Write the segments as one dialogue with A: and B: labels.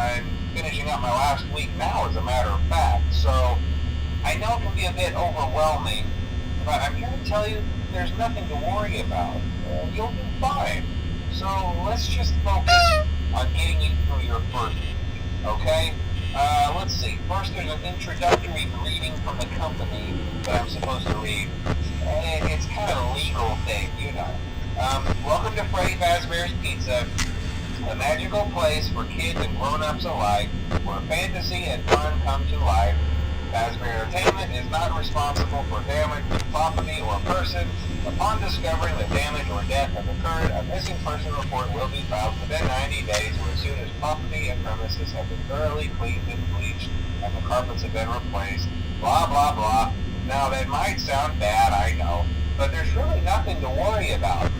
A: I'm finishing up my last week now, as a matter of fact, so I know it can be a bit overwhelming, but I'm here to tell you there's nothing to worry about. You'll do fine. So let's just focus on getting you through your first week, okay? Let's see. First, there's an introductory greeting from the company that I'm supposed to read. It's kind of a legal thing, you know. Welcome to Freddy Fazbear's Pizza, a magical place for kids and grown-ups alike, where fantasy and fun come to life. Fazbear Entertainment is not responsible for damage to property or person. Upon discovering that damage or death has occurred, a missing person report will be filed within 90 days, or as soon as property and premises have been thoroughly cleaned and bleached and the carpets have been replaced. Blah, blah, blah. Now, that might sound bad, I know, but there's really nothing to worry about.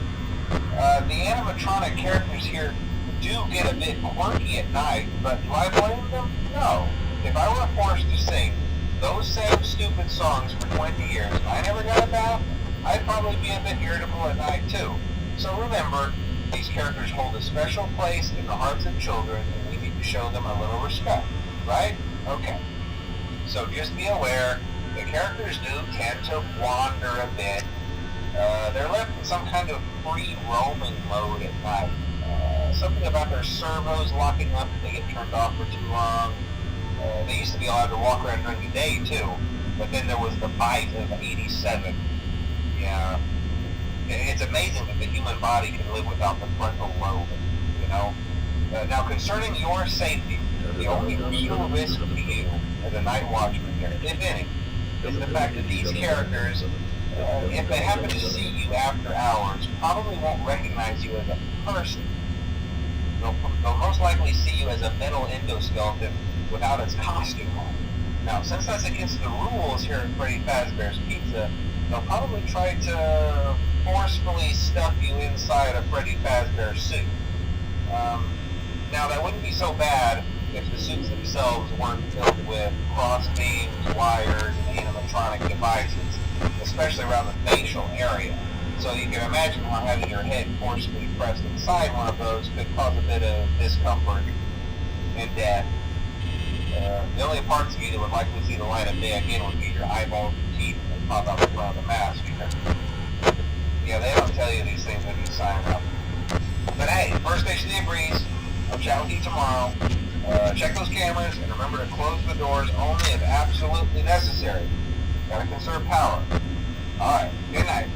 A: The animatronic characters here do get a bit quirky at night, but do I blame them? No. If I were forced to sing those same stupid songs for 20 years and I never got a bath, I'd probably be a bit irritable at night too. So remember, these characters hold a special place in the hearts of children, and we need to show them a little respect, right? Okay. So just be aware, the characters do tend to wander a bit. They're left in some kind of free roaming mode at night. Something about their servos locking up if they get turned off for too long. They used to be allowed to walk around during the day too, but then there was the bite of 87. Yeah, it's amazing that the human body can live without the frontal lobe, you know? Now, concerning your safety, the only real risk to you as a night watchman here, if any, is the fact that these characters, if they happen to see you after hours, probably won't recognize you as a person. They'll most likely see you as a metal endoskeleton without its costume on. Now, since that's against the rules here at Freddy Fazbear's Pizza, they'll probably try to forcefully stuff you inside a Freddy Fazbear suit. Now, that wouldn't be so bad if the suits themselves weren't filled with cross beams, wires, and animatronic devices, especially around the facial area. So you can imagine how having your head forcefully pressed inside one of those could cause a bit of discomfort and death. The only parts of you that would likely see the light of day again would be your eyeballs and teeth that pop out the front of the mask. Yeah, they don't tell you these things when you sign up. But hey, first station in breeze. I'll chat with you tomorrow. Check those cameras and remember to close the doors only if absolutely necessary. Gotta conserve power. Alright, good night.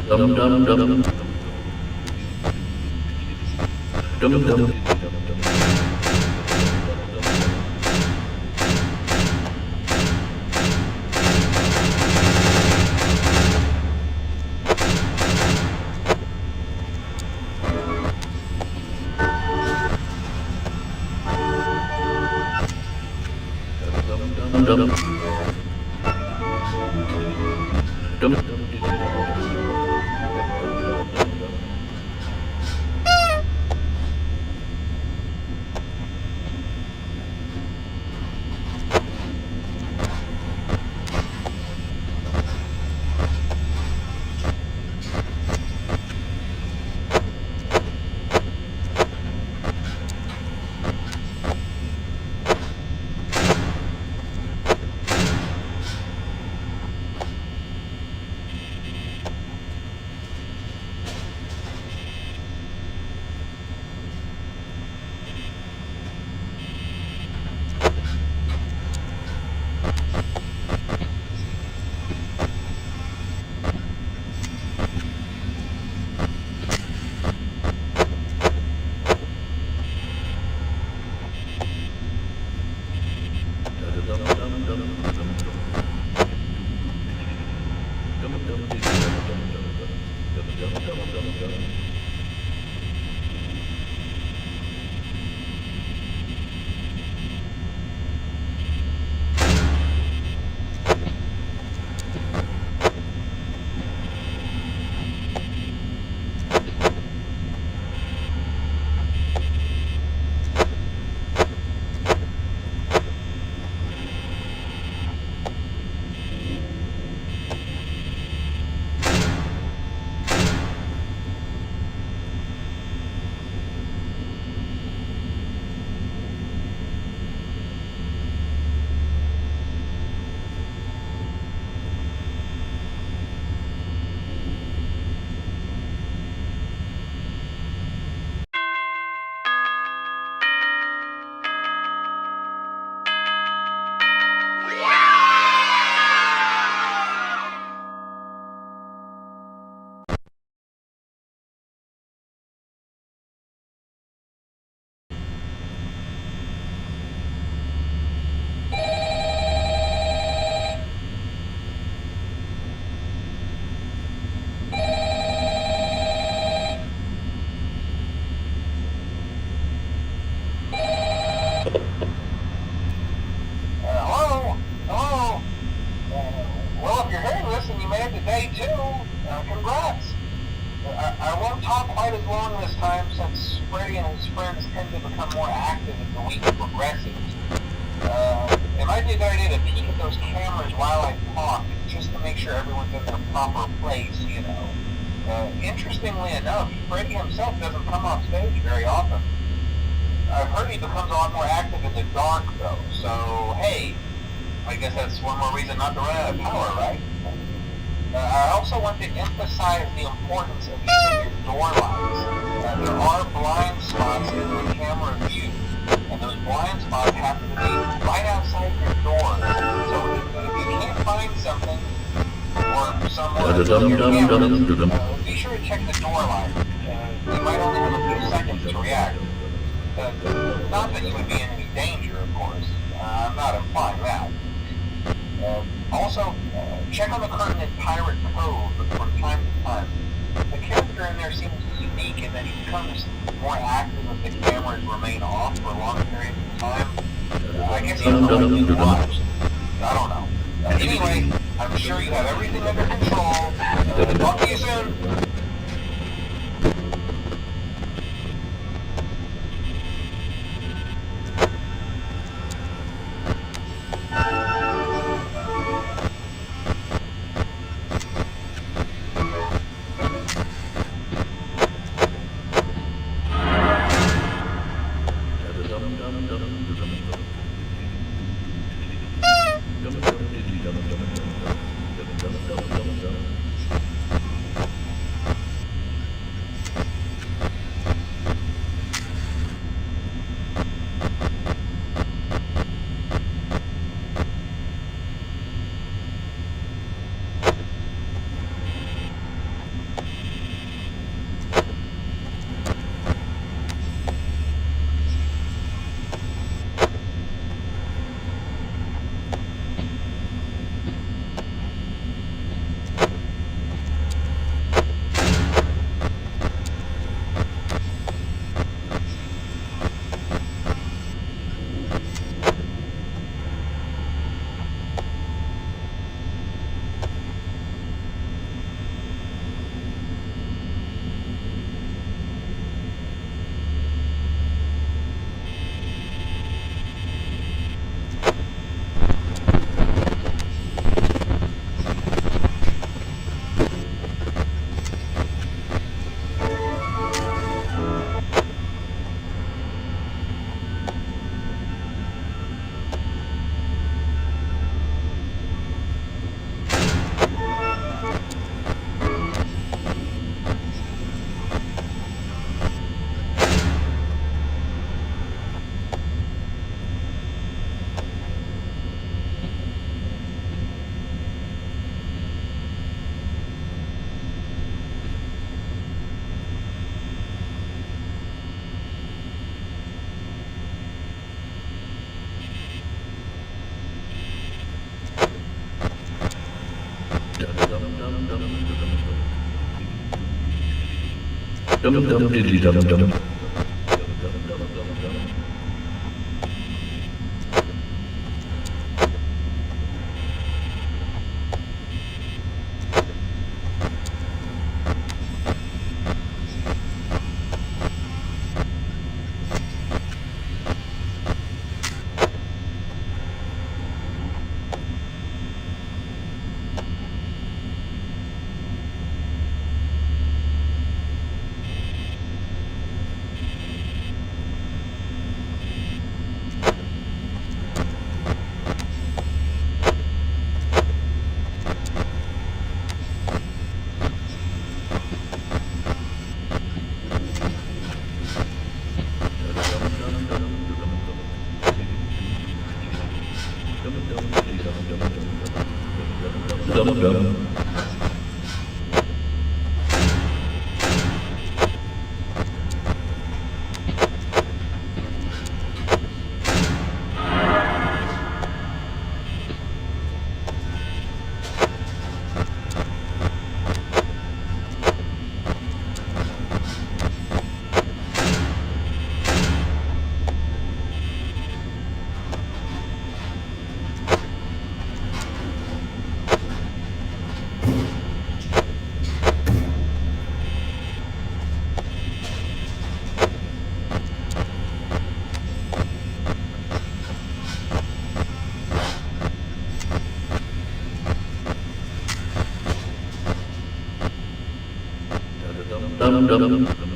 B: Dum dum dum dum dum. Dum dum dum.
A: Congrats! I won't talk quite as long this time since Freddy and his friends tend to become more active as the week progresses. It might be a good idea to peek at those cameras while I talk, just to make sure everyone's in their proper place, you know. Interestingly enough, Freddy himself doesn't come off stage very often. I've heard he becomes a lot more active in the dark, though, so hey, I guess that's one more reason not to run out of power, right? I also want to emphasize the importance of using your door lights. There are blind spots in the camera view, and those blind spots happen to be right outside your door. So if you can't find something, or somewhere in your camera, be sure to check the door light. You might only have a few seconds to react. Not that you would be in any danger, of course. I'm not implying that. check on the curtain in Pirate Cove from time to time. The character in there seems unique in that he becomes more active if the cameras remain off for long periods of time. I guess he doesn't like being watched. I don't know. Anyway, I'm sure you have everything under control. Talk to you soon.
B: Dum dum diddy dum dum. Dum dum. Dum dum.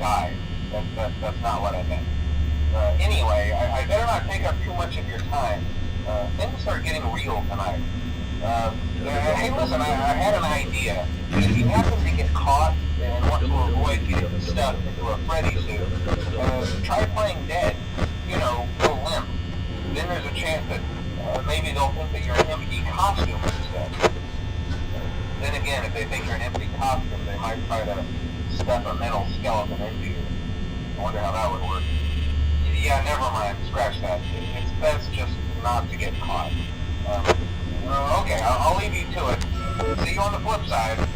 A: died. That's not what I meant. Anyway, I better not take up too much of your time. Things are getting real tonight. Hey, listen, I had an idea. If you happen to get caught and want to avoid getting stuffed into a Freddy suit, try playing dead. You know, go limp. Then there's a chance that maybe they'll think that you're an empty costume instead. Then again, if they think you're an empty costume, they might try to stuff a metal skeleton into you. I wonder how that would work. Yeah, never mind. Scratch that. It's best just not to get caught. Okay, I'll leave you to it. See you on the flip side.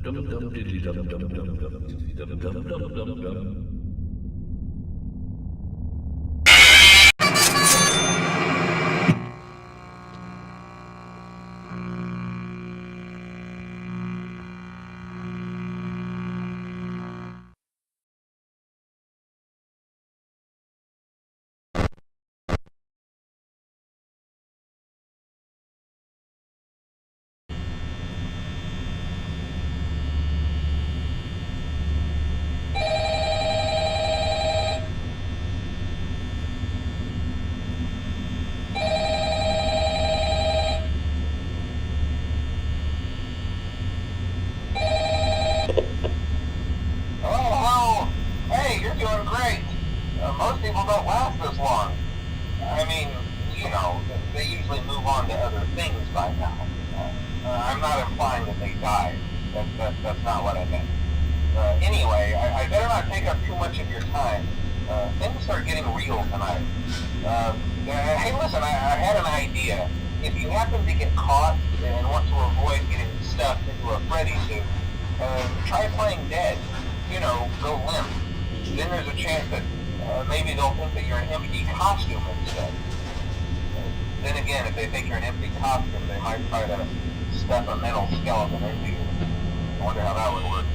B: Dum dum diddly dum dum dum dum dum dum dum dum dum.
A: Oh, hey, you're doing great. Most people don't last this long. I mean, you know, they usually move on to other things by now. I'm not implying that they died. That's not what I meant. Anyway, I better not take up too much of your time. Things are getting real tonight. Hey, listen, I had an idea. If you happen to get caught and want to avoid getting stuffed into a Freddy suit, try playing dead. You know, go limp. Then there's a chance that maybe they'll think that you're an empty costume instead. Then again, if they think you're an empty costume, they might try to stuff a metal skeleton into you. I wonder how that would work.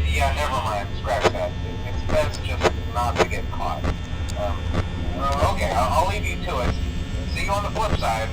A: Yeah, never mind. Scratch that. It's best just not to get caught. Okay, I'll leave you to it. See you on the flip side.